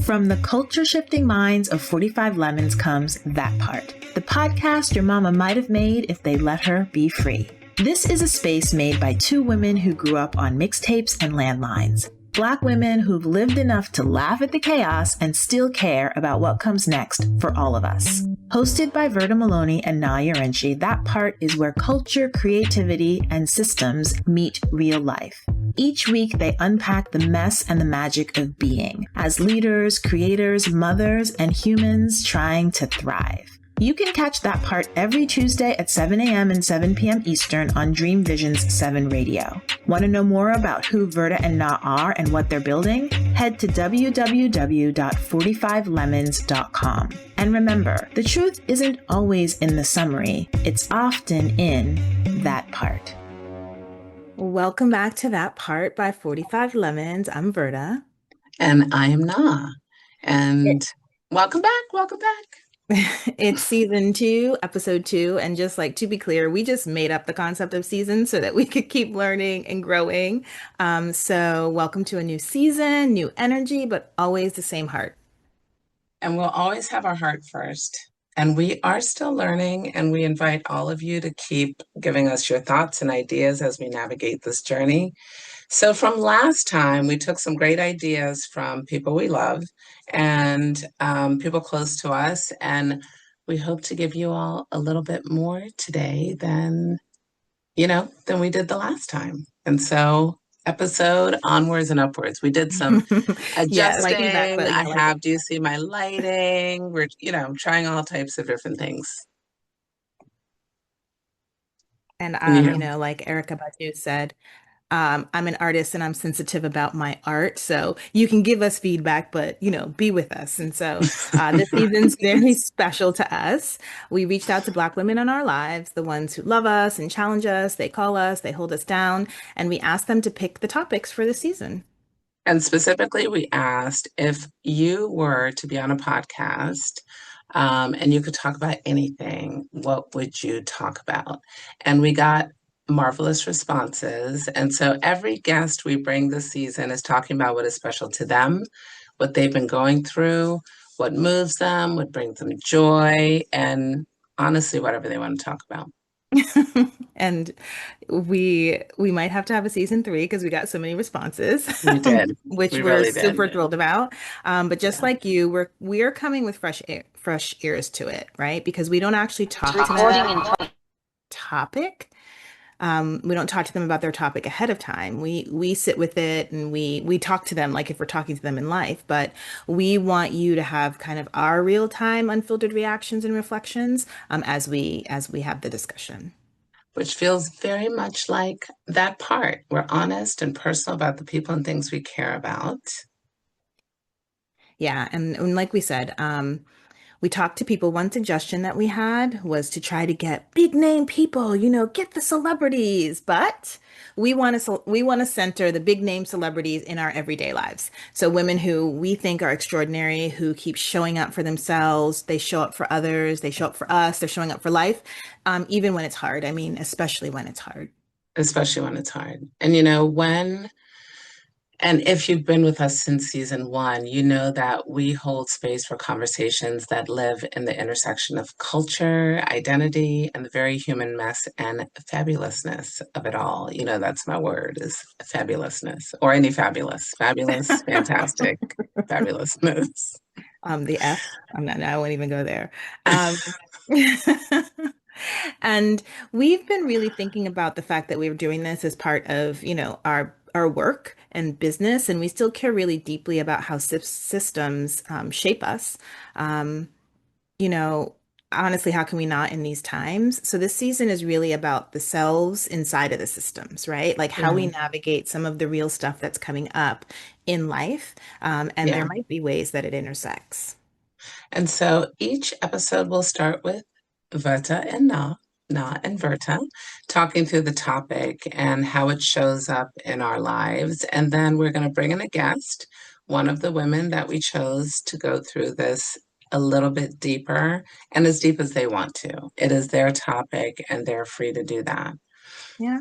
From the culture-shifting minds of 45 Lemons comes That Part, the podcast your mama might have made if they let her be free. This is a space made by two women who grew up on mixtapes and landlines. Black women who've lived enough to laugh at the chaos and still care about what comes next for all of us. Hosted by Verta Maloney and Naa Yirenkyi, That Part is where culture, creativity, and systems meet real life. Each week, they unpack the mess and the magic of being as leaders, creators, mothers, and humans trying to thrive. You can catch That Part every Tuesday at 7 a.m. and 7 p.m. Eastern on Dream Vision's 7 Radio. Want to know more about who Verta and Naa are and what they're building? Head to www.45lemons.com. And remember, the truth isn't always in the summary. It's often in that part. Welcome back to That Part by 45 Lemons. I'm Verta. And I am Naa. And welcome back. It's season 2, episode 2. And just like to be clear, we just made up the concept of season so that we could keep learning and growing. So welcome to a new season, new energy, but always the same heart. And we'll always have our heart first. And we are still learning, and we invite all of you to keep giving us your thoughts and ideas as we navigate this journey. So from last time, we took some great ideas from people we love and people close to us. And we hope to give you all a little bit more today than we did the last time. And so episode onwards and upwards. We did some adjusting. Do you see my lighting? We're, trying all types of different things. And, like Erykah Badu said, I'm an artist and I'm sensitive about my art. So you can give us feedback, but, be with us. And so this season's very special to us. We reached out to Black women in our lives, the ones who love us and challenge us. They call us, they hold us down, and we asked them to pick the topics for the season. And specifically, we asked if you were to be on a podcast and you could talk about anything, what would you talk about? And we got marvelous responses. And so every guest we bring this season is talking about what is special to them, what they've been going through, what moves them, what brings them joy, and honestly, whatever they want to talk about. And we might have to have a season 3 because we got so many responses. We did, which we're super thrilled about. But just like you, we're coming with fresh ears to it, right? Because we don't actually talk to them topic. We don't talk to them about their topic ahead of time. We sit with it and we talk to them like if we're talking to them in life, but we want you to have kind of our real-time unfiltered reactions and reflections as we have the discussion. Which feels very much like That Part. We're honest and personal about the people and things we care about. Yeah, and like we said, we talked to people. One suggestion that we had was to try to get big name people, get the celebrities, but we want to center the big name celebrities in our everyday lives. So women who we think are extraordinary, who keep showing up for themselves, they show up for others, they show up for us, they're showing up for life, even when it's hard. I mean, especially when it's hard. Especially when it's hard. And and if you've been with us since season 1, you know that we hold space for conversations that live in the intersection of culture, identity, and the very human mess and fabulousness of it all. That's my word, is fabulousness, or any fabulous, fantastic, fabulousness. The F, I won't even go there. And we've been really thinking about the fact that we were doing this as part of, our work and business, and we still care really deeply about how systems shape us. Honestly, how can we not in these times? So this season is really about the selves inside of the systems, right? Like how we navigate some of the real stuff that's coming up in life. There might be ways that it intersects. And so each episode will start with Verta and Naa and Verta, talking through the topic and how it shows up in our lives. And then we're going to bring in a guest, one of the women that we chose to go through this a little bit deeper and as deep as they want to. It is their topic and they're free to do that. Yeah.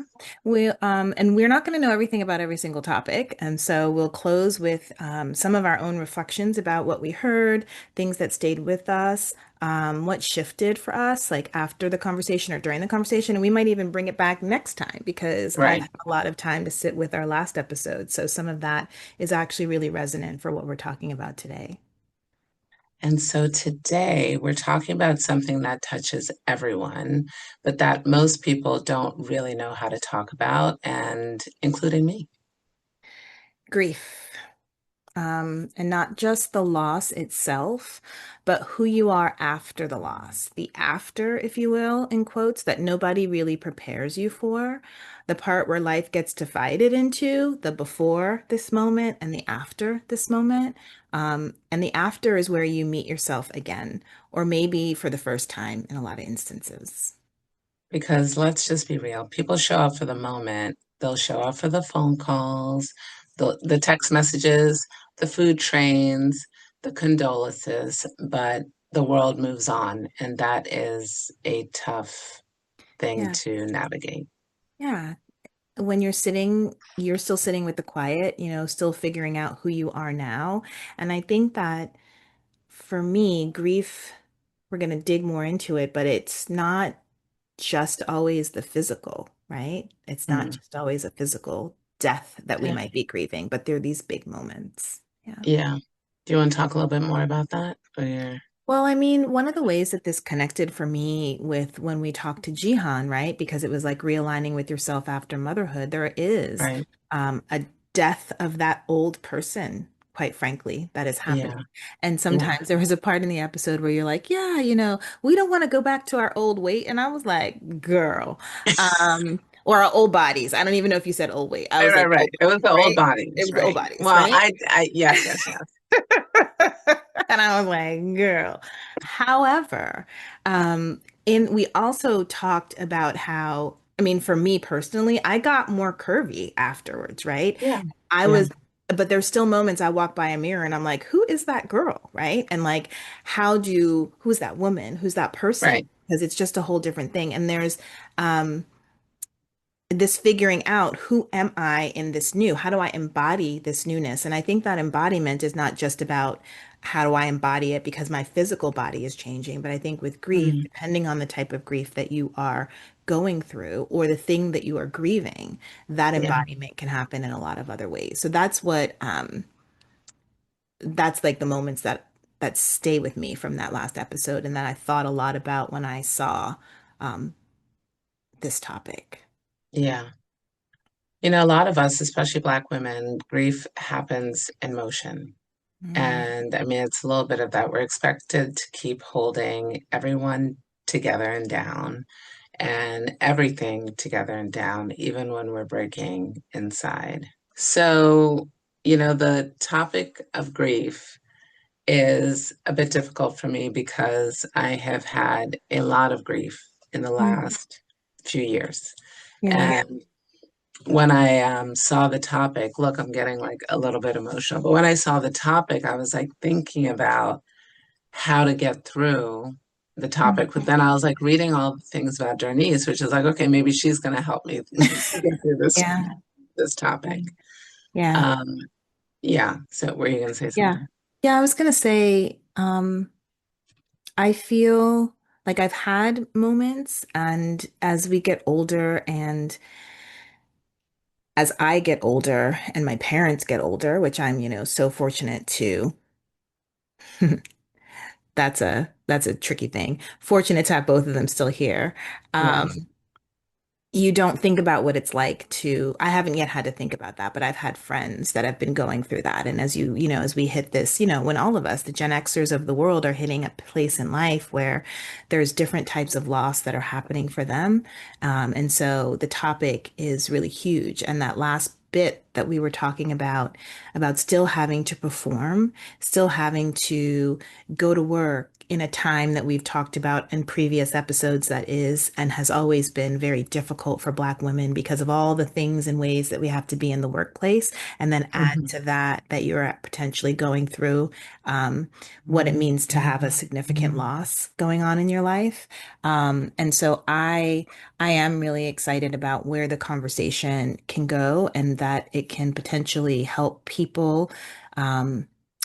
And we're not going to know everything about every single topic. And so we'll close with some of our own reflections about what we heard, things that stayed with us, what shifted for us, like after the conversation or during the conversation. And we might even bring it back next time because I've Right. had a lot of time to sit with our last episode. So some of that is actually really resonant for what we're talking about today. And so today we're talking about something that touches everyone, but that most people don't really know how to talk about, and including me. Grief. And not just the loss itself, but who you are after the loss. The after, if you will, in quotes, that nobody really prepares you for. The part where life gets divided into the before this moment and the after this moment. And the after is where you meet yourself again, or maybe for the first time in a lot of instances. Because let's just be real, people show up for the moment. They'll show up for the phone calls, the text messages, the food trains, the condolences, but the world moves on. And that is a tough thing Yeah. to navigate. Yeah. When you're still sitting with the quiet, still figuring out who you are now. And I think that for me, grief, we're going to dig more into it, but it's not just always the physical, right? It's not Mm, just always a physical death that we yeah. might be grieving, but there are these big moments. Yeah. Yeah. Do you want to talk a little bit more about that? Or Well, I mean, one of the ways that this connected for me with when we talked to Jihan, right? Because it was like realigning with yourself after motherhood, there is right? a death of that old person, quite frankly, that is Yeah. happening. And Yeah. sometimes there was a part in the episode where you're like, yeah, we don't want to go back to our old weight. And I was like, girl, or our old bodies. I don't even know if you said old weight. I Right, was right, like, right. old It was bodies, the old right? It bodies, was old right? bodies, Well, right? yes, yes, yes. And I was like, girl. However, we also talked about how, I mean, for me personally, I got more curvy afterwards, right? Yeah. I Yeah. was, but there's still moments I walk by a mirror and I'm like, who is that girl, right? And like, who's that woman? Who's that person? Right. Because it's just a whole different thing. And there's, um, this figuring out who am I in this new? How do I embody this newness? And I think that embodiment is not just about how do I embody it because my physical body is changing, but I think with grief, Mhm. depending on the type of grief that you are going through or the thing that you are grieving, that Yeah. embodiment can happen in a lot of other ways. So that's like the moments that stay with me from that last episode and that I thought a lot about when I saw um, this topic. Yeah. You know, a lot of us, especially Black women, grief happens in motion. Mm, And I mean, it's a little bit of that. We're expected to keep holding everyone together and down and everything together and down, even when we're breaking inside. So, the topic of grief is a bit difficult for me because I have had a lot of grief in the mm, last few years. yeah. And when I saw the topic, look, I'm getting like a little bit emotional, but when I saw the topic, I was like thinking about how to get through the topic. But then I was like reading all the things about Darnese, which is like, okay, maybe she's going to help me get through Yeah. this topic. Yeah. Um, yeah. So were you going to say Yeah. something? Yeah, I was gonna say, I feel like I've had moments, and as we get older, and as I get older, and my parents get older, which I'm, so fortunate to. That's a tricky thing. Fortunate to have both of them still here. Yes. You don't think about what it's like to, I haven't yet had to think about that, but I've had friends that have been going through that. And as we hit this, when all of us, the Gen Xers of the world, are hitting a place in life where there's different types of loss that are happening for them. And so the topic is really huge. And that last bit that we were talking about still having to perform, still having to go to work in a time that we've talked about in previous episodes that is and has always been very difficult for Black women because of all the things and ways that we have to be in the workplace. And then add to that you're potentially going through what it means to have a significant loss going on in your life. And so I am really excited about where the conversation can go and that it can potentially help people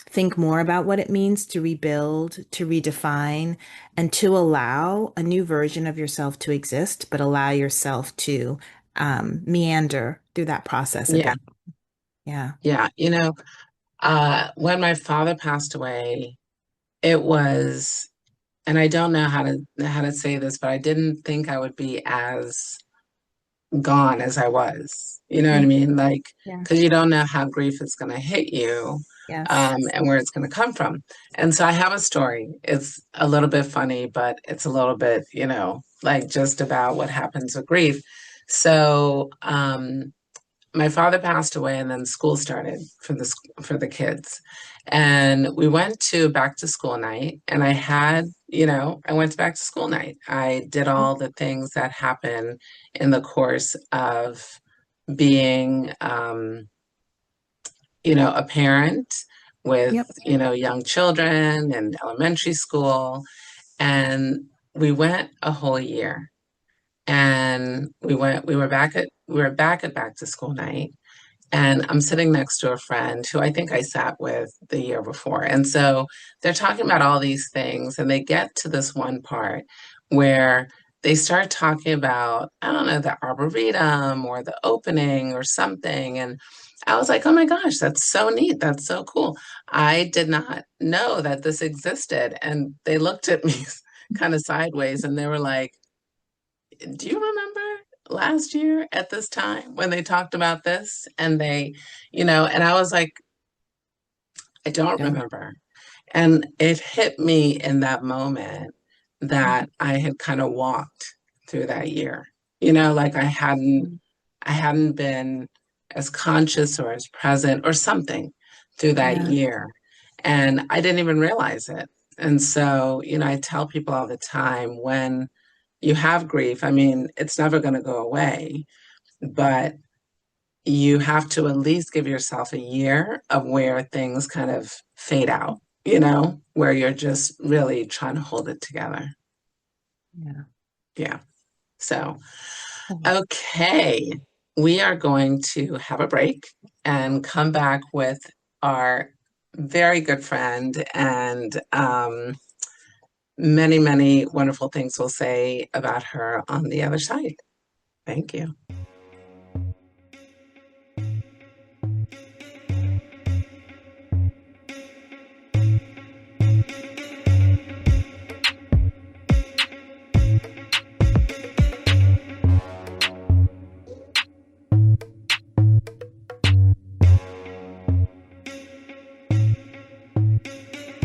think more about what it means to rebuild, to redefine, and to allow a new version of yourself to exist, but allow yourself to meander through that process Yeah. again. Yeah. Yeah. When my father passed away, it was, and I don't know how to say this, but I didn't think I would be as gone as I was. You know what I mean? Like, Yeah. because you don't know how grief is going to hit you, Yes. and where it's going to come from. And so I have a story. It's a little bit funny, but it's a little bit, like just about what happens with grief. So, my father passed away, and then school started for the kids, and we went to back to school night, and I went to back to school night. I did all the things that happen in the course of being a parent with Yep. young children and elementary school, and we went a whole year, and we were back at back to school night, and I'm sitting next to a friend who I think I sat with the year before. And so they're talking about all these things, and they get to this one part where they start talking about, I don't know, the Arboretum or the opening or something. And I was like, oh my gosh, that's so neat. That's so cool. I did not know that this existed. And they looked at me kind of sideways, and they were like, do you remember last year at this time when they talked about this? And and I was like, I don't Yeah. remember. And it hit me in that moment that I had kind of walked through that year. Like I hadn't been as conscious or as present or something through that Yeah. year. And I didn't even realize it. And so, I tell people all the time, when you have grief, I mean, it's never going to go away, but you have to at least give yourself a year of where things kind of fade out, where you're just really trying to hold it together. Yeah. Yeah. So, okay, we are going to have a break and come back with our very good friend, and many, many wonderful things we'll say about her on the other side. Thank you.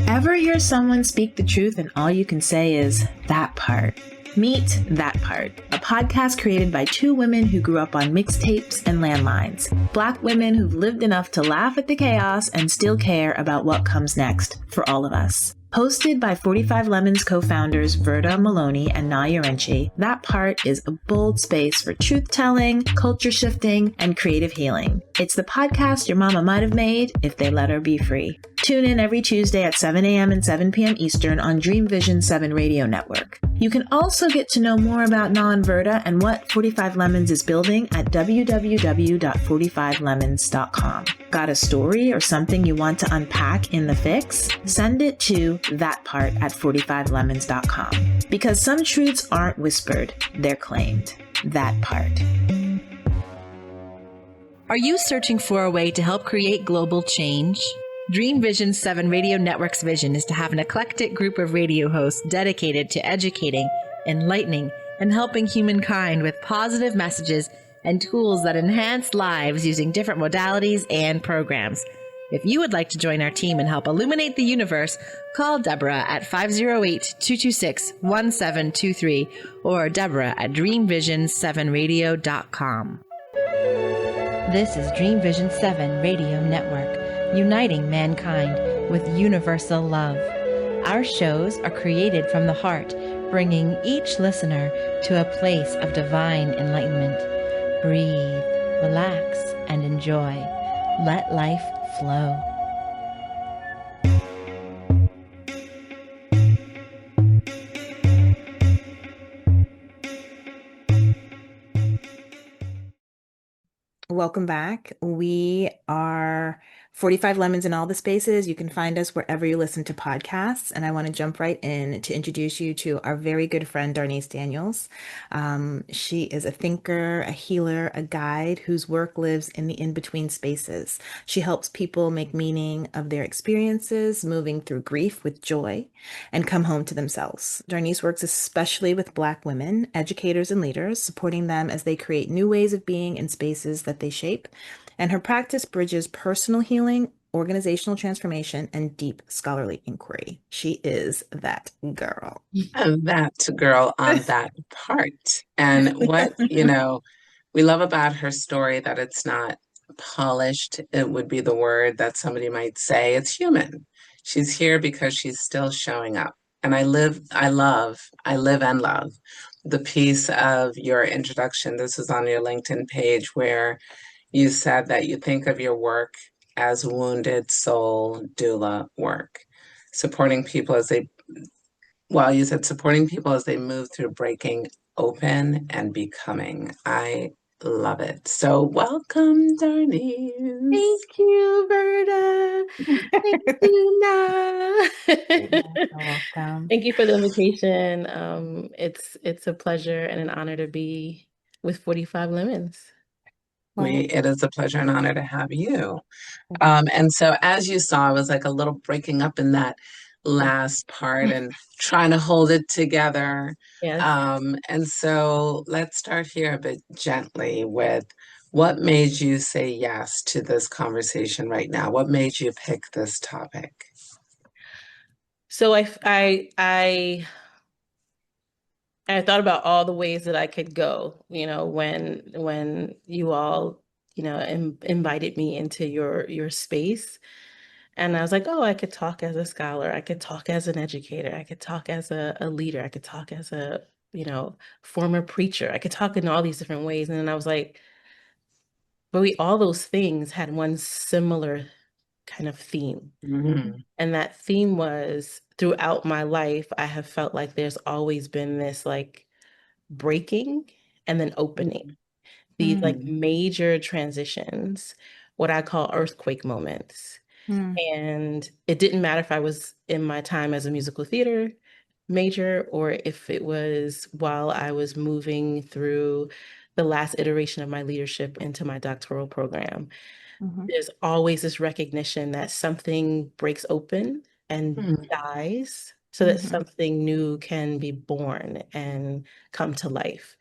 Ever hear someone speak the truth and all you can say is, that part? Meet That Part, a podcast created by two women who grew up on mixtapes and landlines. Black women who've lived enough to laugh at the chaos and still care about what comes next for all of us. Hosted by 45 Lemons co-founders Verta, Maloney, and Naa Yirenkyi, That Part is a bold space for truth-telling, culture shifting, and creative healing. It's the podcast your mama might have made if they let her be free. Tune in every Tuesday at 7 a.m. and 7 p.m. Eastern on Dream Vision 7 Radio Network. You can also get to know more about Naa and Verta and what 45 Lemons is building at www.45lemons.com. Got a story or something you want to unpack in the fix? Send it to thatpart@45lemons.com. Because some truths aren't whispered, they're claimed. That part. Are you searching for a way to help create global change? Dream Vision 7 Radio Network's vision is to have an eclectic group of radio hosts dedicated to educating, enlightening, and helping humankind with positive messages and tools that enhance lives using different modalities and programs. If you would like to join our team and help illuminate the universe, call Deborah at 508-226-1723 or Deborah at dreamvision7radio.com. This is Dream Vision 7 Radio Network, uniting mankind with universal love. Our shows are created from the heart, bringing each listener to a place of divine enlightenment. Breathe, relax, and enjoy. Let life flow. Welcome back. We are 45 Lemons in all the spaces. You can find us wherever you listen to podcasts. And I want to jump right in to introduce you to our very good friend, Darnese Daniels. She is a thinker, a healer, a guide whose work lives in the in-between spaces. She helps people make meaning of their experiences, moving through grief with joy, and come home to themselves. Darnese works especially with Black women, educators, and leaders, supporting them as they create new ways of being in spaces that they shape. And her practice bridges personal healing, organizational transformation, and deep scholarly inquiry. She is that girl. And that girl on that part. And what, we love about her story that it's not polished, it would be the word that somebody might say. It's human. She's here because she's still showing up. And I live and love the piece of your introduction. This is on your LinkedIn page where you said that you think of your work as wounded soul doula work, supporting people as they you said supporting people as they move through breaking open and becoming. I love it. So welcome, Darnese. Thank you, Verta. Thank you, Naa. Welcome. Thank you for the invitation. It's a pleasure and an honor to be with 45 Lemons. It is a pleasure and honor to have you. And so as you saw, I was like a little breaking up in that last part and trying to hold it together. Yes. And so let's start here a bit gently with what made you say yes to this conversation right now? What made you pick this topic? So I thought about all the ways that I could go, when you all, invited me into your space. And I was like, oh, I could talk as a scholar. I could talk as an educator. I could talk as a leader. I could talk as a, former preacher. I could talk in all these different ways. And then I was like, but all those things had one similar kind of theme. Mm-hmm. And that theme was throughout my life, I have felt like there's always been this like breaking and then opening. These like major transitions, what I call earthquake moments. And it didn't matter if I was in my time as a musical theater major or if it was while I was moving through the last iteration of my leadership into my doctoral program. There's always this recognition that something breaks open and dies so that something new can be born and come to life.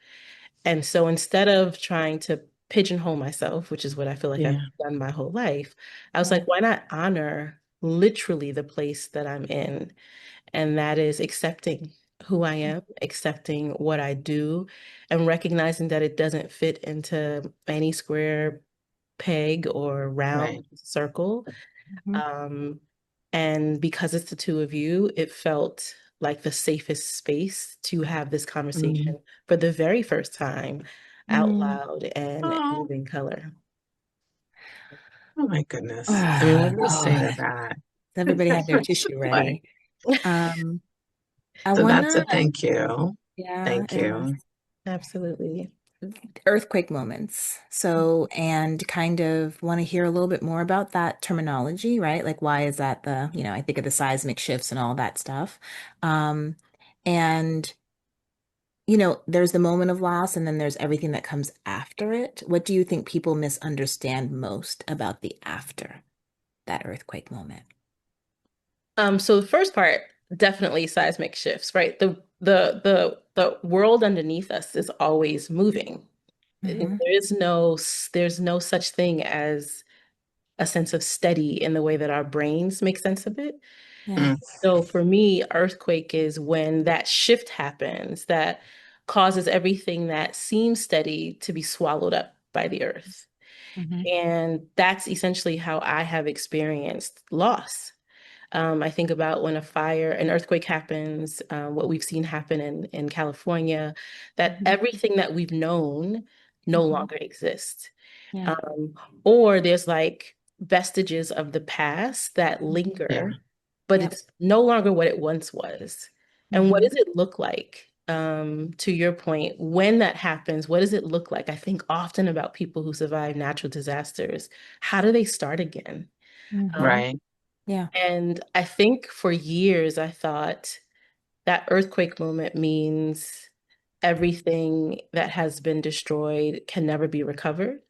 And so instead of trying to pigeonhole myself, which is what I feel like I've done my whole life, I was like, why not honor literally the place that I'm in? And that is accepting who I am, accepting what I do, and recognizing that it doesn't fit into any square peg or round circle. And because it's the two of you, it felt like the safest space to have this conversation for the very first time out loud and in color. Oh my goodness. I mean, what do you say to that? Everybody have their tissue ready. So that's a thank you. Yeah. Thank you. Absolutely. Earthquake moments. So, and kind of want to hear a little bit more about that terminology, right? Like, why is that I think of the seismic shifts and all that stuff. And, there's the moment of loss and then there's everything that comes after it. What do you think people misunderstand most about the after that earthquake moment? So the first part, definitely seismic shifts, right? The world underneath us is always moving. There's no such thing as a sense of steady in the way that our brains make sense of it. So for me, earthquake is when that shift happens that causes everything that seems steady to be swallowed up by the earth. And that's essentially how I have experienced loss. I think about when an earthquake happens, what we've seen happen in California, that everything that we've known no longer exists. Yeah. Um, or there's like vestiges of the past that Yeah. linger, but Yep. it's no longer what it once was. And what Mhm. does it look like? To your point, when that happens, what does it look like? I think often about people who survive natural disasters. How do they start again? Mhm. Right. Yeah. And I think for years I thought that earthquake moment means everything that has been destroyed can never be recovered.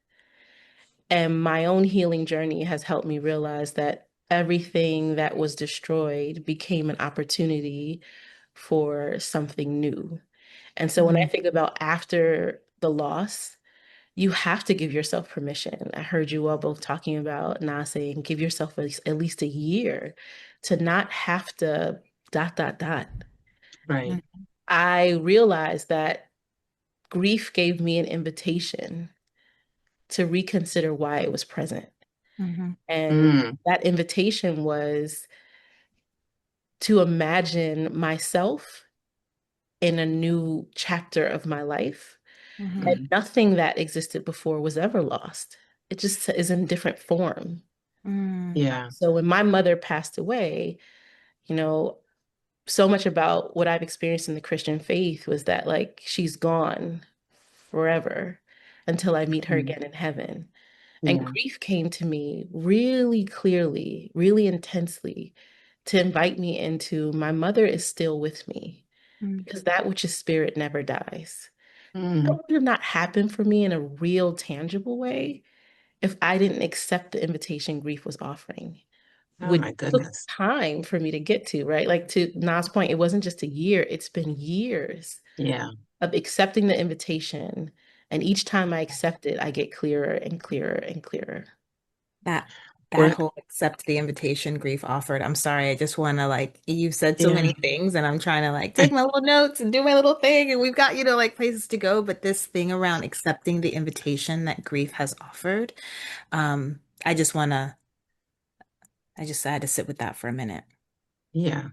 And my own healing journey has helped me realize that everything that was destroyed became an opportunity for something new. And so when I Mhm. think about after the loss, you have to give yourself permission. I heard you all both talking about not saying give yourself at least a year to not have to dot, dot, dot. Right. I realized that grief gave me an invitation to reconsider why it was present. Mhm. And Mm. that invitation was to imagine myself in a new chapter of my life. Mhm. And Mm. nothing that existed before was ever lost. It just is in different form. Mm. Yeah. So when my mother passed away, you know, so much about what I've experienced in the Christian faith was that like she's gone forever until I meet her Mm. again in heaven. And Yeah. grief came to me really clearly, really intensely to invite me into my mother is still with me Mm. because that which is spirit never dies. That Mm. would have not happened for me in a real, tangible way if I didn't accept the invitation grief was offering, Oh which my took goodness. time for me to get to, right? Like to Na's point, it wasn't just a year, it's been years Yeah. of accepting the invitation. And each time I accept it, I get clearer and clearer and clearer. That that We're, whole accept the invitation grief offered. I'm sorry. I just want to like you've said so yeah. many things and I'm trying to like take my little notes and do my little thing and we've got, like places to go, but this thing around accepting the invitation that grief has offered, I just want to I just had to sit with that for a minute. Yeah.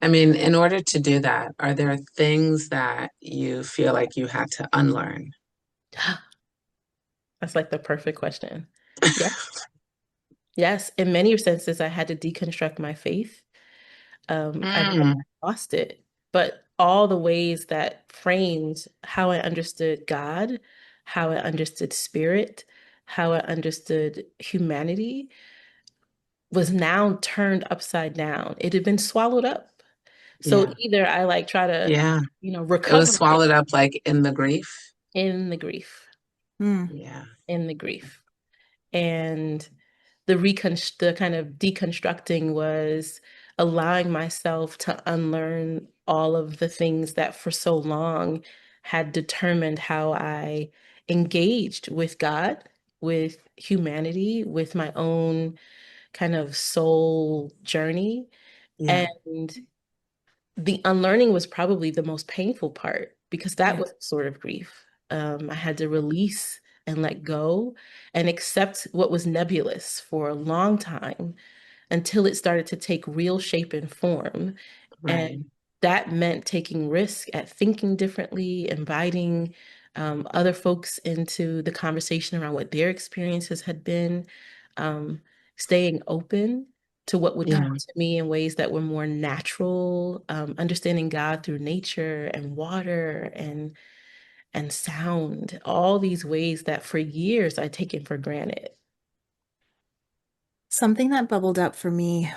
I mean, in order to do that, are there things that you feel like you had to unlearn? That's like the perfect question. Yes. Yes. In many senses, I had to deconstruct my faith. I Mm. lost it, but all the ways that framed how I understood God, how I understood spirit, how I understood humanity was now turned upside down. It had been swallowed up. So Yeah. either I like try to, Yeah. It was recover it swallowed up like in the grief. in the grief, Mm. Yeah. in the grief. And the kind of deconstructing was allowing myself to unlearn all of the things that for so long had determined how I engaged with God, with humanity, with my own kind of soul journey. Yeah. And the unlearning was probably the most painful part because that Yeah. was sort of grief. I had to release and let go and accept what was nebulous for a long time until it started to take real shape and form. And Right. that meant taking risk at thinking differently, inviting other folks into the conversation around what their experiences had been, um, staying open to what would come Yeah. to me in ways that were more natural, understanding God through nature and water and sound, all these ways that for years I'd taken for granted. Something that bubbled up for me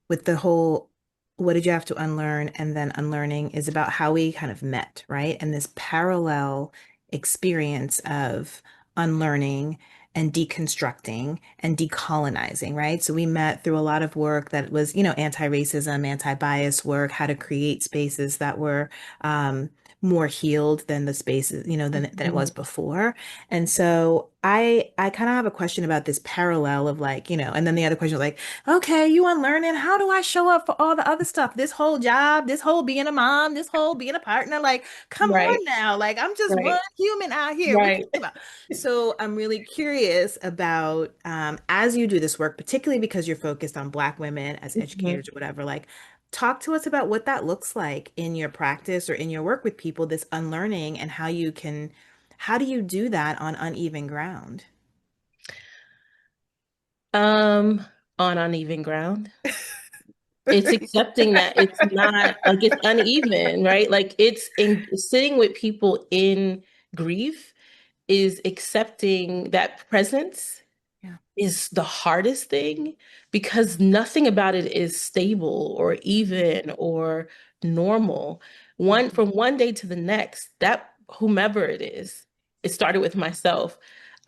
with the whole, what did you have to unlearn and then unlearning is about how we kind of met, right? And this parallel experience of unlearning and deconstructing and decolonizing, right? So we met through a lot of work that was, anti-racism, anti-bias work, how to create spaces that were more healed than the spaces, than it was before. And so I kind of have a question about this parallel of like, and then the other question was like, okay, you unlearning, how do I show up for all the other stuff? This whole job, this whole being a mom, this whole being a partner, like, come Right, on now. Like, I'm just one right, human out here. What you right. talking about? So I'm really curious about as you do this work, particularly because you're focused on Black women as Mhm. educators or whatever, like talk to us about what that looks like in your practice or in your work with people, this unlearning, and how do you do that on uneven ground? On uneven ground. It's accepting that it's not like it's uneven, right? Like it's in sitting with people in grief is accepting that presence Yeah. is the hardest thing because nothing about it is stable or even or normal. From one day to the next, that whomever it is, it started with myself.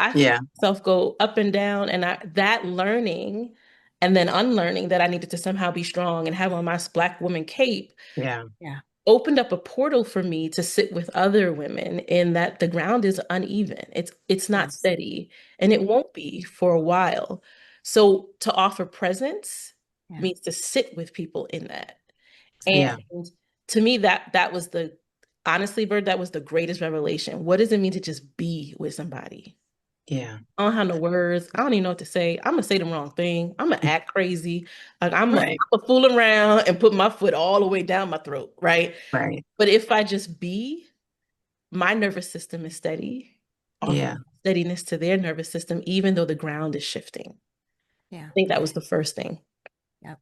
I felt Yeah. myself go up and down, and that learning and then unlearning that I needed to somehow be strong and have on my Black woman cape Yeah. Yeah. opened up a portal for me to sit with other women in that the ground is uneven. It's not Yes. steady and it won't be for a while. So to offer presence Yeah. means to sit with people in that. Yeah. And to me that was the honestly, Bird, that was the greatest revelation. What does it mean to just be with somebody? Yeah. I don't have no words. I don't even know what to say. I'm gonna say the wrong thing. I'm gonna act crazy. Like Right. I'm a fool around and put my foot all the way down my throat, right? Right. But if I just be, my nervous system is steady, Yeah. offering steadiness to their nervous system, even though the ground is shifting. Yeah. I think that was the first thing. Yep.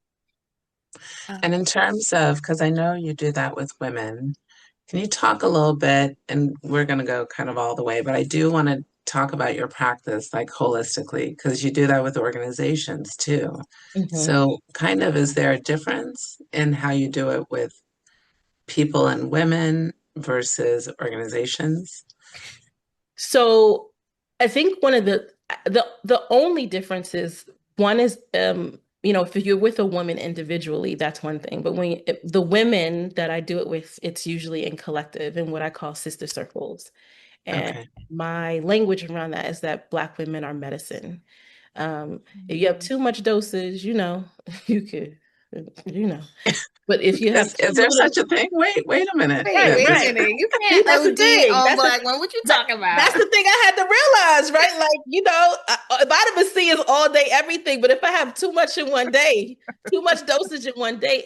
And in terms of, because I know you do that with women, can you talk a little bit? And we're going to go kind of all the way, but I do want to talk about your practice like holistically, because you do that with organizations too. Mhm. So, kind of, is there a difference in how you do it with people and women versus organizations? So I think one of the only difference is one is if you're with a woman individually, that's one thing. But the women that I do it with, it's usually in collective in what I call sister circles. And Okay. my language around that is that Black women are medicine. If you have Mm. too much dosage, you could, you know. But if you have too Is there little, such a thing? Wait a minute. Wait, wait a right. minute. You See, can't that's the OD thing. on Black women. What you That, talking that's about? the thing I had to realize, right? Like, vitamin C is all day everything, but if I have too much in one day, too much dosage in one day,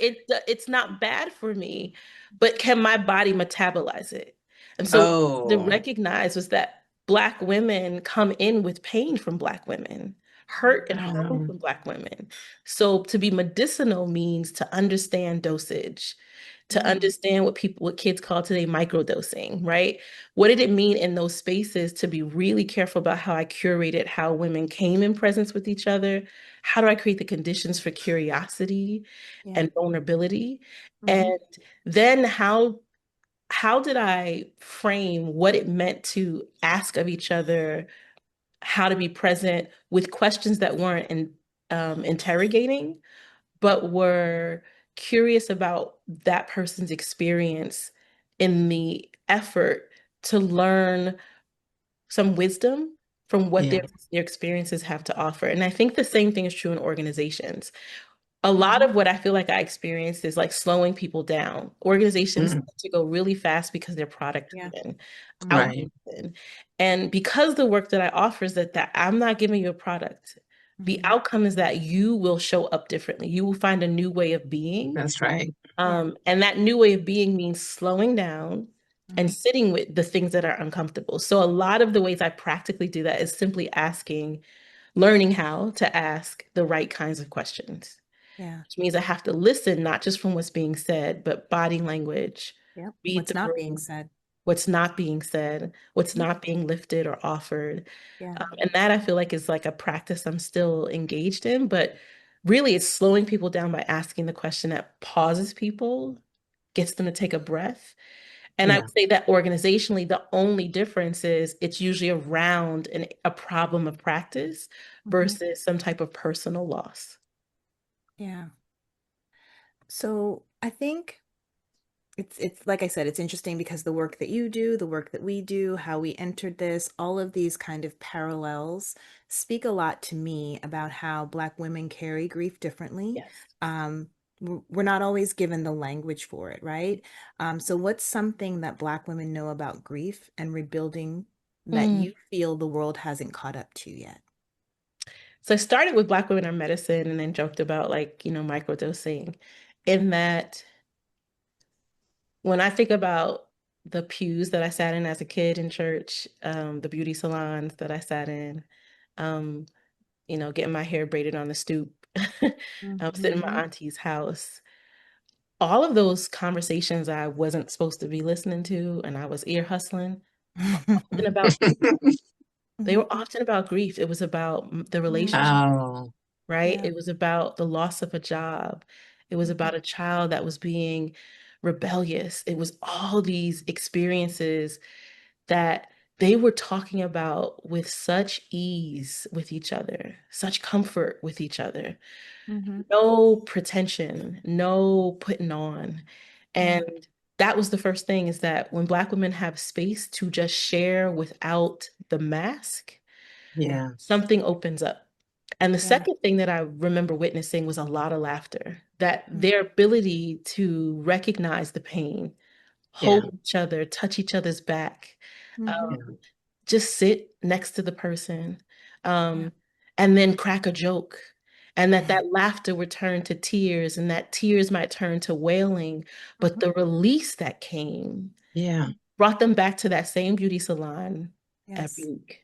it's not bad for me. But can my body metabolize it? And so to Oh, recognize was that Black women come in with pain from Black women, hurt and harm oh, from Black women. So to be medicinal means to understand dosage, to Mm. understand what kids call today microdosing, right? What did it mean in those spaces to be really careful about how I curated how women came in presence with each other? How do I create the conditions for curiosity Yeah. and vulnerability? Hmm. And then how did I frame what it meant to ask of each other how to be present with questions that weren't interrogating, but were curious about that person's experience in the effort to learn some wisdom from what yeah. their experiences have to offer. And I think the same thing is true in organizations. A lot Hmm. of what I feel like I experienced is like slowing people down. Organizations Mm, tend to go really fast because they're product Yeah. driven, outcome Hmm. right. driven. And because the work that I offer is that I'm not giving you a product. The Hmm. outcome is that you will show up differently. You will find a new way of being. That's right. Yeah. And that new way of being means slowing down and Hmm. sitting with the things that are uncomfortable. So a lot of the ways I practically do that is simply learning how to ask the right kinds of questions, Yeah. which means I have to listen, not just from what's being said, but body language, Yep. read What's the not being room, said. what's not being said, what's Mhm. not being lifted or offered. Yeah. And that I feel like is like a practice I'm still engaged in, but really it's slowing people down by asking the question that pauses people, gets them to take a breath. And I Yeah. would say that organizationally, the only difference is it's usually around a problem of practice Hmm. versus some type of personal loss. Yeah. So I think It's like I said, it's interesting because the work that you do, the work that we do, how we entered this, all of these kind of parallels speak a lot to me about how Black women carry grief differently. Yes. We're not always given the language for it, right? So what's something that Black women know about grief and rebuilding that Mm. you feel the world hasn't caught up to yet? So I started with Black women in medicine and then joked about like, microdosing in that when I think about the pews that I sat in as a kid in church, the beauty salons that I sat in, um, getting my hair braided on the stoop, sitting in my Mhm. auntie's house. All of those conversations I wasn't supposed to be listening to, and I was ear hustling, often about grief. They were Mhm. often about grief. It was about the relationship, Oh, right? Yeah. It was about the loss of a job. It was about a child that was being rebellious. It was all these experiences that they were talking about with such ease with each other, such comfort with each other. Mhm. No pretension, no putting on. Yeah. And that was the first thing is that when Black women have space to just share without the mask, yeah, something opens up. And the Yeah. second thing that I remember witnessing was a lot of laughter, that Mm. their ability to recognize the pain, yeah, hold each other, touch each other's back, Mhm. yeah, just sit next to the person, Yeah. um, and then crack a joke. And that Yeah. that laughter would turn to tears, and that tears might turn to wailing. But Mhm. the release that came yeah, brought them back to that same beauty salon Yes. every week.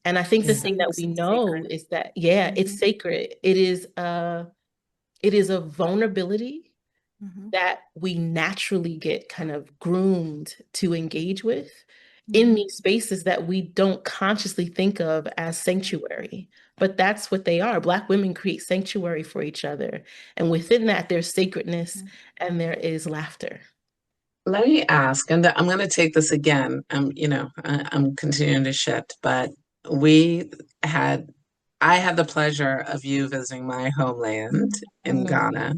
And I think the yeah, thing that we So know sacred. is that, yeah, it's Mhm. sacred. It is a vulnerability Mhm. that we naturally get kind of groomed to engage with in Mhm. these spaces that we don't consciously think of as sanctuary. But that's what they are. Black women create sanctuary for each other. And within that, there's sacredness Mhm. and there is laughter. Let me ask, and I'm going to take this again. I'm continuing to shift, but we had, I had the pleasure of you visiting my homeland in Mm. Ghana,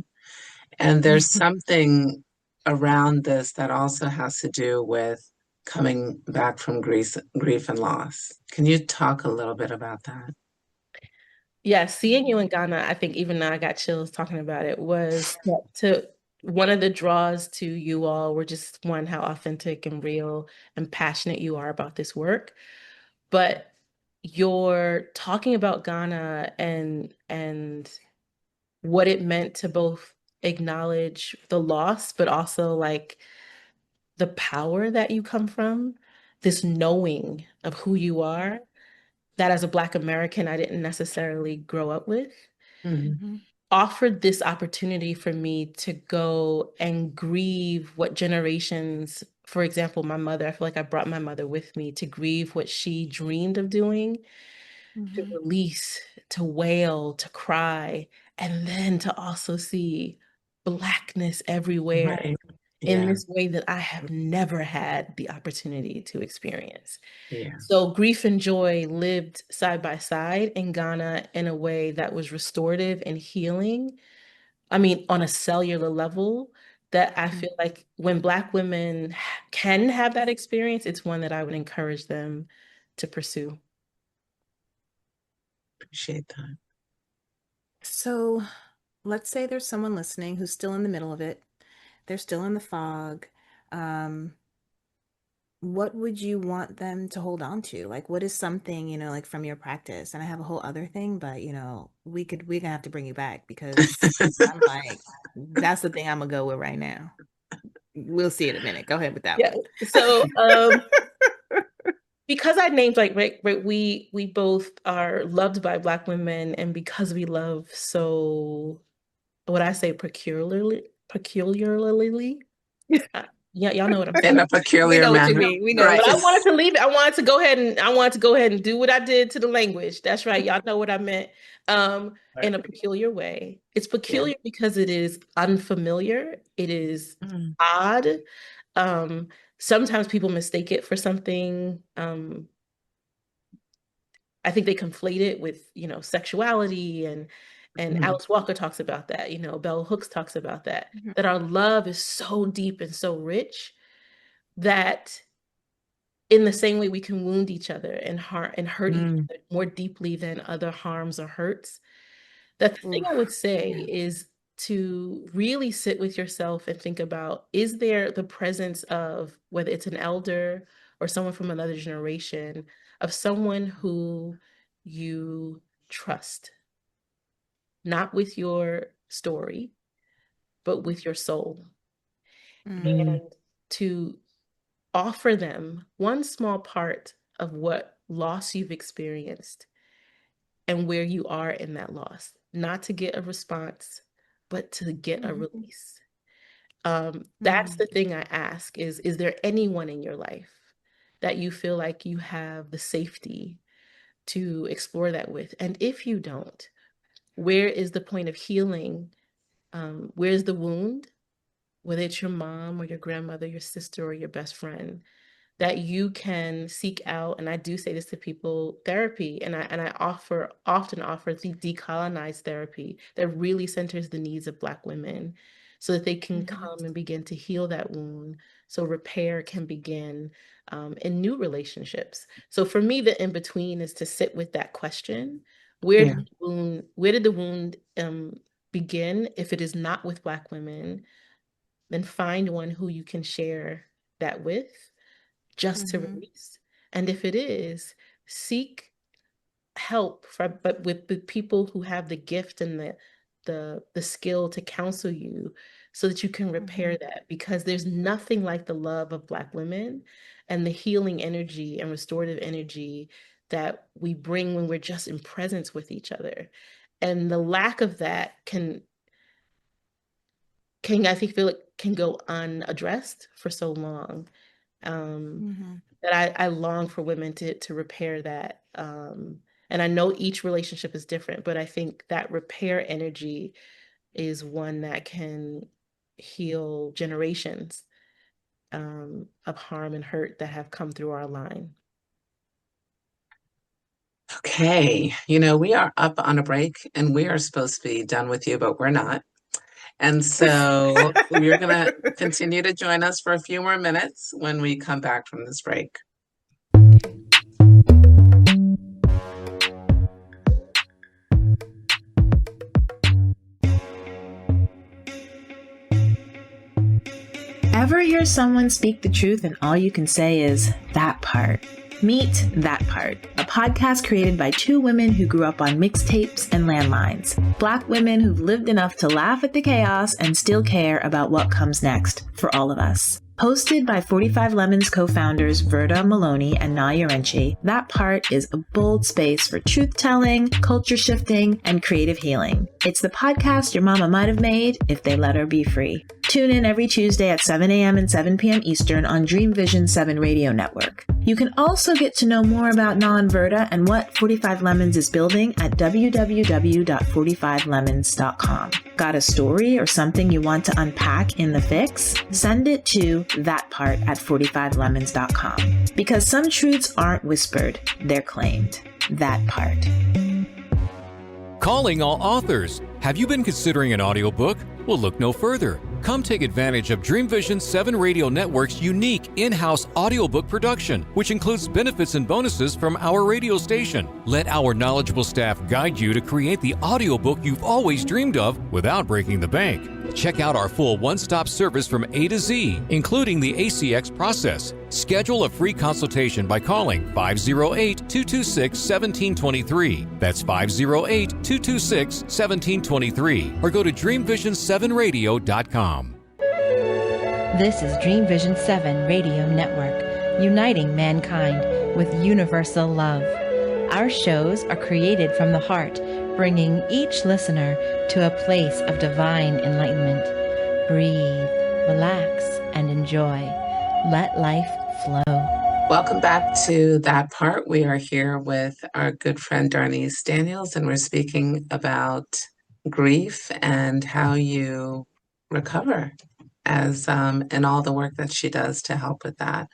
and there's something around this that also has to do with coming back from grief and loss. Can you talk a little bit about that? Yeah, seeing you in Ghana, I think even now I got chills talking about it, was to one of the draws to you all were just one, how authentic and real and passionate you are about this work. But you're talking about Ghana and what it meant to both acknowledge the loss, but also like the power that you come from, this knowing of who you are, that as a Black American, I didn't necessarily grow up with, Mhm. Mhm. offered this opportunity for me to go and grieve what generations, for example, my mother, I feel like I brought my mother with me to grieve what she dreamed of doing, to Mhm. release, to wail, to cry, and then to also see Blackness everywhere Right. in Yeah. this way that I have never had the opportunity to experience. Yeah. So grief and joy lived side by side in Ghana in a way that was restorative and healing. I mean, on a cellular level, that I Mhm. feel like when Black women can have that experience, it's one that I would encourage them to pursue. Appreciate that. So let's say there's someone listening who's still in the middle of it. They're still in the fog. Um, what would you want them to hold on to? Like, what is something, like from your practice? And I have a whole other thing, but we're gonna have to bring you back because I'm like, that's the thing I'm gonna go with right now. We'll see in a minute. Go ahead with that Yeah. one. So because I named like right, we both are loved by Black women, and because we love so what I say peculiarly, yeah, y'all know what I'm In saying. a We peculiar know what you manner. mean. We know But Right. what I you wanted to leave it. I wanted to go ahead and do what I did to the language. That's right. Y'all know what I meant. In a peculiar way. It's Yeah. peculiar because it is unfamiliar. It is Mm. odd. Um, Sometimes people mistake it for something. I think they conflate it with, sexuality And Alice Walker talks about that, Bell Hooks talks about that, that our love is so deep and so rich that in the same way we can wound each other and hurt each other more deeply than other harms or hurts. The thing I would say is to really sit with yourself and think about, is there the presence of, whether it's an elder or someone from another generation, of someone who you trust, not with your story, but with your soul, and to offer them one small part of what loss you've experienced and where you are in that loss, not to get a response, but to get a release. That's the thing I ask is there anyone in your life that you feel like you have the safety to explore that with? And if you don't, where is the point of healing? Where's the wound? Whether it's your mom or your grandmother, your sister or your best friend, that you can seek out. And I do say this to people, therapy, and I often offer the decolonized therapy that really centers the needs of Black women so that they can come and begin to heal that wound, so repair can begin in new relationships. So for me, the in-between is to sit with that question. Where did the wound begin? If it is not with Black women, then find one who you can share that with, just to release. And if it is, seek help but with the people who have the gift and the skill to counsel you so that you can repair that, because there's nothing like the love of Black women and the healing energy and restorative energy that we bring when we're just in presence with each other. And the lack of that can I think feel it can go unaddressed for so long. That I long for women to repair that. And I know each relationship is different, but I think that repair energy is one that can heal generations of harm and hurt that have come through our line. Okay, we are up on a break and we are supposed to be done with you, but we're not. And so you're going to continue to join us for a few more minutes when we come back from this break. Ever hear someone speak the truth and all you can say is, that part? Meet That Part, a podcast created by two women who grew up on mixtapes and landlines. Black women who've lived enough to laugh at the chaos and still care about what comes next for all of us. Hosted by 45 Lemons co-founders Verta, Maloney, and Naa Yirenkyi, That Part is a bold space for truth-telling, culture-shifting, and creative healing. It's the podcast your mama might have made if they let her be free. Tune in every Tuesday at 7 a.m. and 7 p.m. Eastern on Dream Vision 7 Radio Network. You can also get to know more about Naa and Verta and what 45 Lemons is building at www.45lemons.com. Got a story or something you want to unpack in the fix? Send it to thatpart@45lemons.com. Because some truths aren't whispered, they're claimed. That Part. Calling all authors. Have you been considering an audiobook? Well, look no further. Come take advantage of Dream Vision 7 Radio Network's unique in-house audiobook production, which includes benefits and bonuses from our radio station. Let our knowledgeable staff guide you to create the audiobook you've always dreamed of without breaking the bank. Check out our full one-stop service from A to Z, including the ACX process. Schedule a free consultation by calling 508-226-1723. That's 508-226-1723. Or go to dreamvision7radio.com. This is Dream Vision 7 Radio Network, uniting mankind with universal love. Our shows are created from the heart, bringing each listener to a place of divine enlightenment. Breathe, relax, and enjoy. Let life flow. Welcome back to That Part. We are here with our good friend Darnese Daniels, and we're speaking about grief and how you recover, as and all the work that she does to help with that.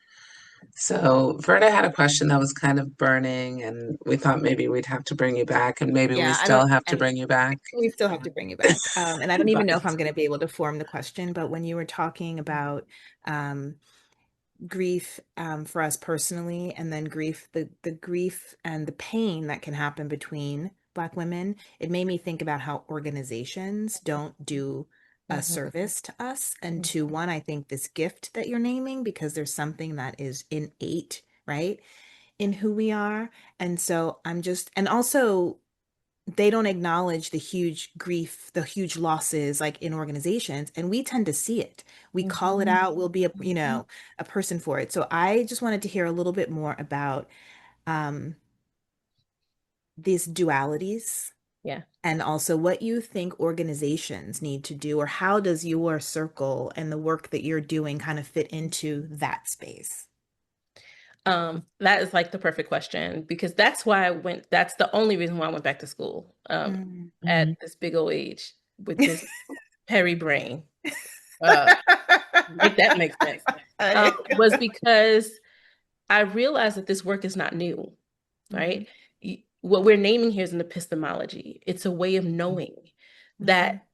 So Verta had a question that was kind of burning, and we thought maybe we'd have to bring you back, and maybe we Yeah, I still don't, have to and bring you back. we still have to bring you back. And I don't even But know if I'm going to be able to form the question, but when you were talking about um, grief for us personally, and then grief, the grief and the pain that can happen between Black women, it made me think about how organizations don't do a service to us and to one, I think this gift that you're naming, because there's something that is innate, right, in who we are. And so I'm just, and also they don't acknowledge the huge grief, the huge losses like in organizations, and we tend to see it. We call it out, we'll be a, you know, a person for it. So I just wanted to hear a little bit more about um these dualities Yeah. and also what you think organizations need to do, or how does your circle and the work that you're doing kind of fit into that space? That is like the perfect question, because that's why that's the only reason why I went back to school Mm. at this big old age with this Perry brain. Uh, make that make sense. Was because I realized that this work is not new, right? What we're naming here is an epistemology. It's a way of knowing that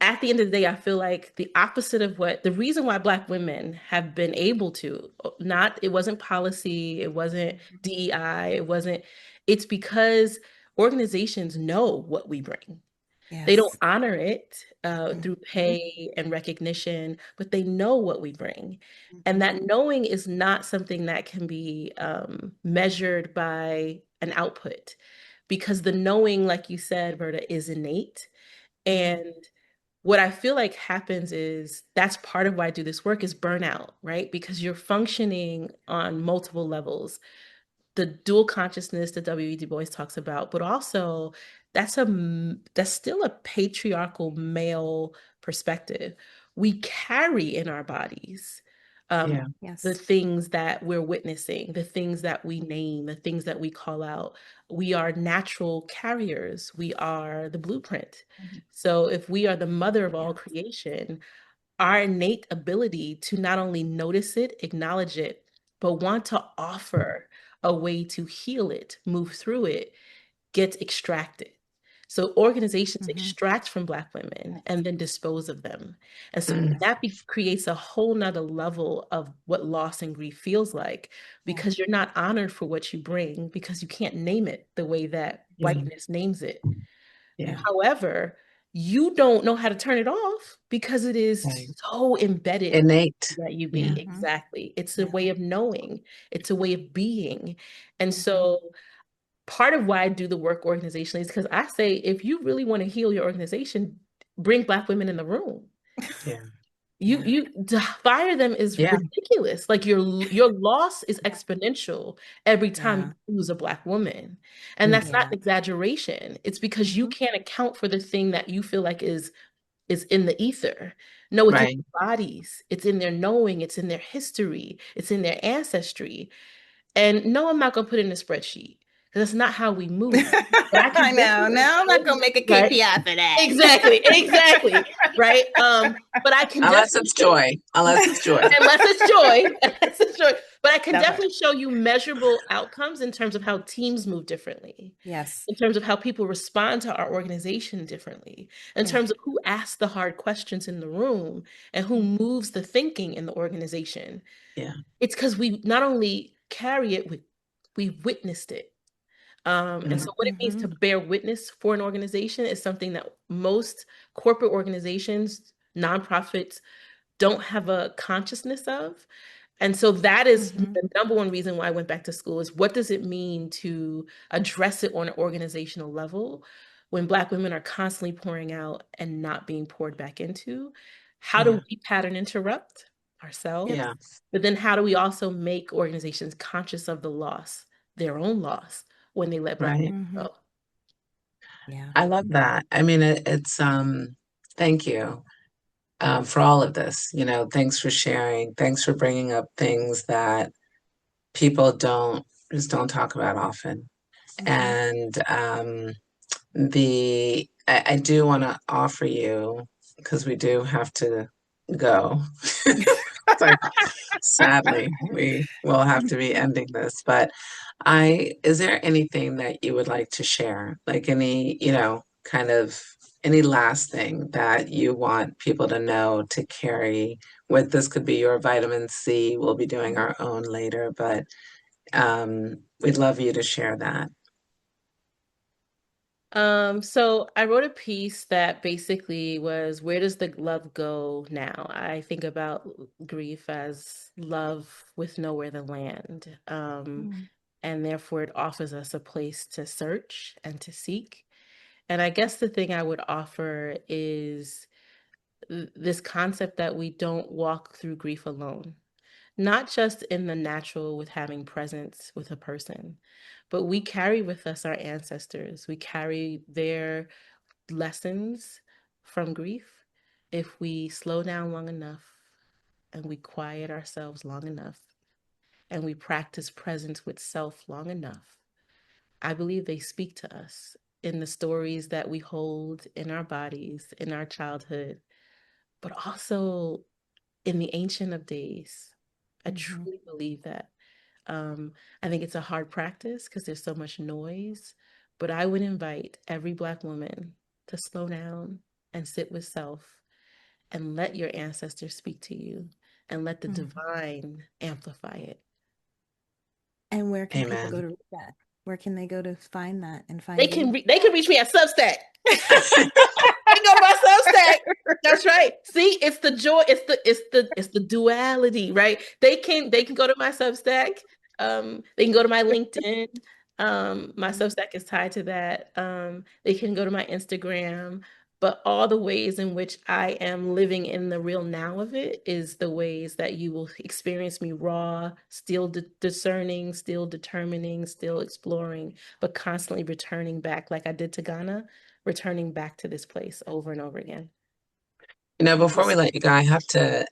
at the end of the day, I feel like the opposite of what the reason why Black women have been able to, not, it wasn't policy, it wasn't DEI, it's because organizations know what we bring. They don't Yes. honor it through Mhm. pay and recognition, but they know what we bring. And Mhm. that knowing is not something that can be measured by an output, because the knowing, like you said, Verta, is innate. And what I feel like happens is that's part of why I do this work is burnout, right? Because you're functioning on multiple levels, the dual consciousness that W.E. Du Bois talks about, but also that's still a patriarchal male perspective. We carry in our bodies um, yeah, the Yes. things that we're witnessing, the things that we name, the things that we call out. We are natural carriers. We are the blueprint. So if we are the mother of all Yes. creation, our innate ability to not only notice it, acknowledge it, but want to offer a way to heal it, move through it, gets extracted. So organizations extract from Black women and then dispose of them. And so mm, creates a whole nother level of what loss and grief feels like, because you're not honored for what you bring, because you can't name it the way that yeah, whiteness names it. yeah, However, you don't know how to turn it off because it is right. so embedded Innate. that you be. Yeah, Exactly. It's a Yeah. way of knowing, it's a way of being. And so part of why I do the work organizationally is because I say, if you really want to heal your organization, bring Black women in the room. yeah, You to fire them is yeah, ridiculous. Like your loss is exponential every time Yeah. you lose a Black woman. And mm, that's not Yeah. an exaggeration. It's because you can't account for the thing that you feel like is in the ether. No, it's in right, their bodies. It's in their knowing. It's in their history. It's in their ancestry. And no, I'm not going to put it in a spreadsheet, because that's not how we move. But I I can know. definitely Now I'm not show gonna you, make a right? KPI for that. Exactly, exactly, right? But I can unless definitely it's show, joy, unless it's joy. unless it's joy, unless it's joy. But I can That part. definitely show you measurable outcomes in terms of how teams move differently, Yes. in terms of how people respond to our organization differently, in Yeah. terms of who asks the hard questions in the room and who moves the thinking in the organization. Yeah, It's because we not only carry it, we witnessed it. And mm, so what it means to bear witness for an organization is something that most corporate organizations, nonprofits, don't have a consciousness of. And so that is the number one reason why I went back to school, is what does it mean to address it on an organizational level when Black women are constantly pouring out and not being poured back into? How yeah, do we pattern interrupt ourselves? yeah, But then how do we also make organizations conscious of the loss, their own loss, when they let Black right. women go? Yeah. I love that. I mean, it's thank you for all of this. You know, thanks for sharing. Thanks for bringing up things that people don't talk about often. And I do want to offer you, because we do have to go. So sadly, we will have to be ending this, but is there anything that you would like to share? Like any, kind of any last thing that you want people to know to carry with this could be your vitamin C. We'll be doing our own later, but we'd love you to share that. So I wrote a piece that basically was, where does the love go now? I think about grief as love with nowhere to land. And therefore it offers us a place to search and to seek. And I guess the thing I would offer is this concept that we don't walk through grief alone, not just in the natural with having presence with a person, but we carry with us our ancestors. We carry their lessons from grief. If we slow down long enough and we quiet ourselves long enough and we practice presence with self long enough, I believe they speak to us in the stories that we hold in our bodies, in our childhood, but also in the Ancient of Days. I truly believe that. I think it's a hard practice because there's so much noise, but I would invite every Black woman to slow down and sit with self and let your ancestors speak to you and let the divine amplify it. And where can people go Amen. to read that? Where can they go to find that and find They you? can reach me at Substack. They go to my Substack. That's right. See, it's the joy. It's the duality, right? They can go to my Substack. They can go to my LinkedIn. My Substack is tied to that. They can go to my Instagram. But all the ways in which I am living in the real now of it is the ways that you will experience me raw, still discerning, still determining, still exploring, but constantly returning back, like I did to Ghana, returning back to this place over and over again. Before we let you go, I have to,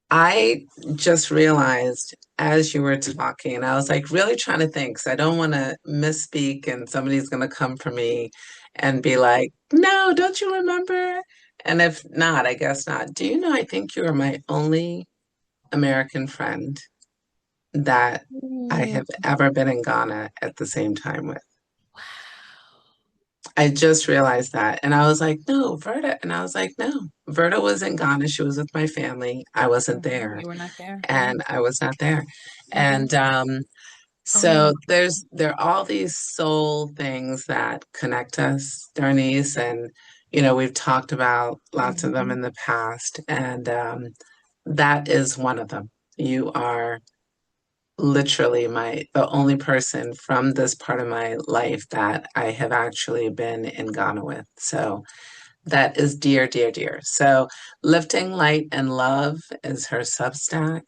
I just realized as you were talking, I was like really trying to think, because I don't want to misspeak and somebody's going to come for me and be like, no, don't you remember? And if not, I guess not. Do you know, I think you are my only American friend that I have ever been in Ghana at the same time with. I just realized that. And I was like, no, Verta. And I was like, no, Verta was in Ghana. She was with my family. I wasn't there. You were not there. And I was not there. And so there are all these soul things that connect us, Darnese. And, we've talked about lots of them in the past. And that is one of them. You are literally the only person from this part of my life that I have actually been in Ghana with. So that is dear, dear, dear. So Lifting Light and Love is her Substack.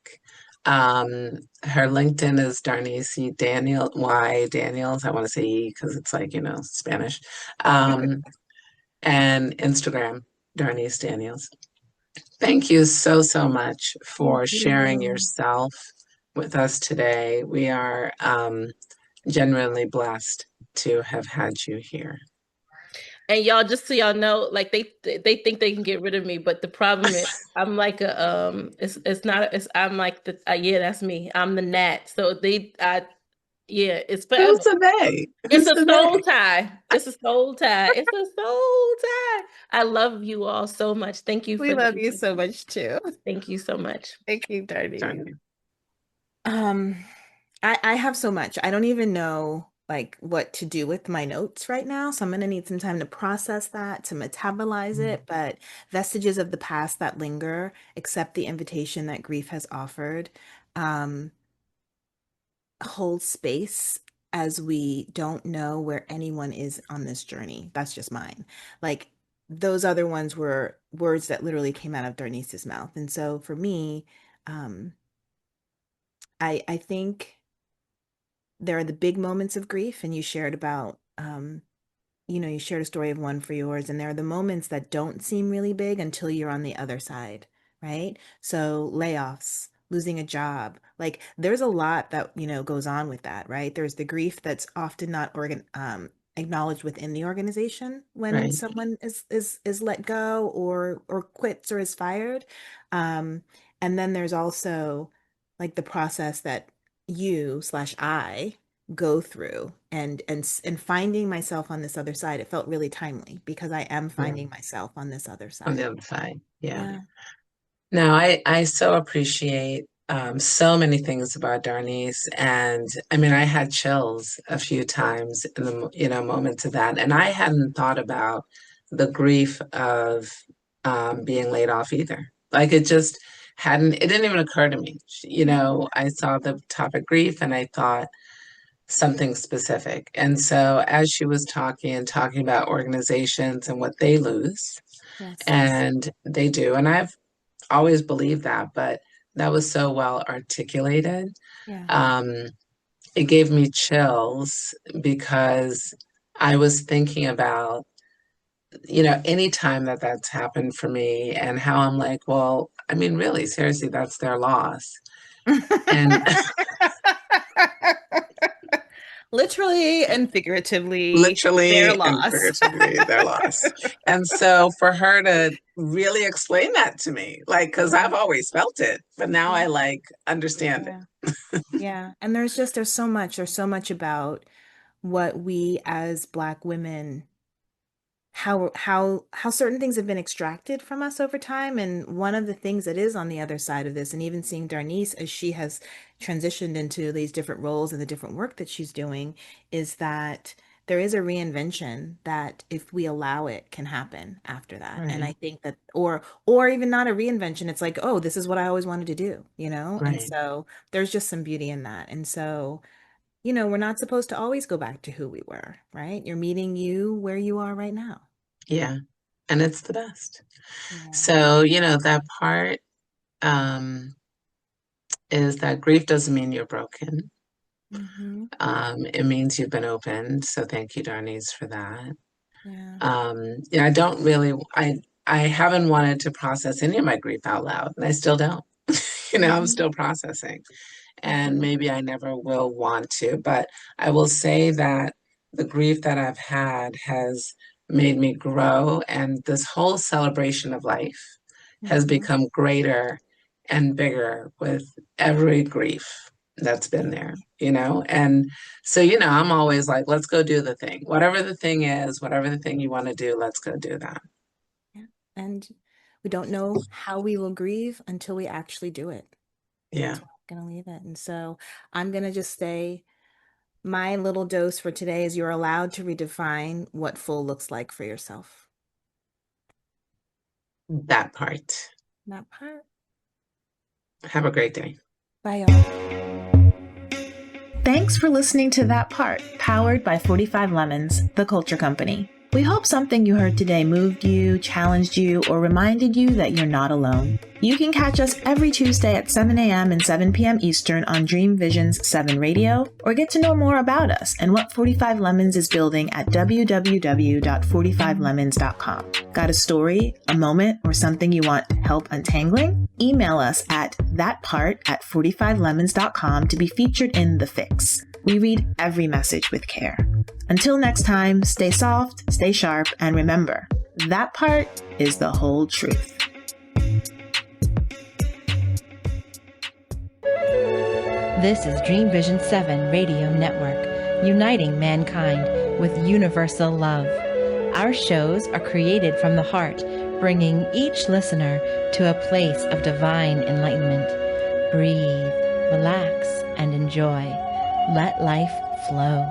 Her LinkedIn is Darnese Daniels. I want to say E because it's like, Spanish. And Instagram, Darnese Daniels. Thank you so, so much for sharing yourself with us today. We are genuinely blessed to have had you here. And y'all, just so y'all know, like they think they can get rid of me, but the problem is I'm like I'm like yeah, that's me. I'm the gnat. So it's forever. Who's the they? It's a soul tie. It's a soul tie. It's a soul tie. I love you all so much. Thank you. We love you so much too. Thank you so much. Thank you, Darnese. I have so much. I don't even know like what to do with my notes right now. So I'm going to need some time to process that, to metabolize it. But vestiges of the past that linger, accept the invitation that grief has offered, hold space as we don't know where anyone is on this journey. That's just mine. Like those other ones were words that literally came out of Darnese's mouth. And so for me, I think there are the big moments of grief, and you shared about, you shared a story of one for yours, and there are the moments that don't seem really big until you're on the other side, right? So layoffs, losing a job, like there's a lot that, goes on with that, right? There's the grief that's often not acknowledged within the organization when someone is let go or quits or is fired. And then there's also like the process that I go through, and finding myself on this other side. It felt really timely because I am Yeah. finding myself on this other On the side. other side. Yeah. Yeah. No, I so appreciate so many things about Darnese. And I mean, I had chills a few times in the, moments of that. And I hadn't thought about the grief of being laid off either. Like it didn't even occur to me. I saw the topic grief and I thought something specific. And so as she was talking about organizations and what they lose, Yes. and they do. And I've always believed that, but that was so well articulated. Yeah. It gave me chills because I was thinking about, any time that that's happened for me and how I'm like, well, I mean, really, seriously, that's their loss. And Literally and figuratively, their literally and loss. figuratively, their loss. And so for her to really explain that to me, like, because I've always felt it, but now I like understand Yeah. it. Yeah. And there's so much about what we as Black women, how certain things have been extracted from us over time. And one of the things that is on the other side of this, and even seeing Darnese as she has transitioned into these different roles and the different work that she's doing, is that there is a reinvention that, if we allow it, can happen after that. And I Right. think that, or even not a reinvention, it's like, oh, this is what I always wanted to do, And Right. so there's just some beauty in that. And so, we're not supposed to always go back to who we were, right? You're meeting you where you are right now. Yeah. And it's the best. Yeah. So, that part is that grief doesn't mean you're broken. Mm-hmm. It means you've been opened. So thank you, Darnese, for that. Yeah. I don't really, I haven't wanted to process any of my grief out loud, and I still don't. I'm still processing, and maybe I never will want to, but I will say that the grief that I've had has made me grow, and this whole celebration of life has become greater and bigger with every grief that's been there, and so, I'm always like, let's go do the thing, whatever the thing is, whatever the thing you want to do, let's go do that. Yeah. And we don't know how we will grieve until we actually do it. Yeah. That's where I'm going to leave it. And so I'm going to just say, my little dose for today is you're allowed to redefine what full looks like for yourself. That part. That part. Have a great day. Bye, y'all. Thanks for listening to That Part, powered by 45 Lemons, the culture company. We hope something you heard today moved you, challenged you, or reminded you that you're not alone. You can catch us every Tuesday at 7 a.m. and 7 p.m. Eastern on Dream Vision's 7 Radio, or get to know more about us and what 45 Lemons is building at www.45lemons.com. Got a story, a moment, or something you want help untangling? Email us at thatpart@45lemons.com to be featured in The Fix. We read every message with care. Until next time, stay soft, stay sharp, and remember, that part is the whole truth. This is Dream Vision 7 Radio Network, uniting mankind with universal love. Our shows are created from the heart, bringing each listener to a place of divine enlightenment. Breathe, relax, and enjoy. Let life flow.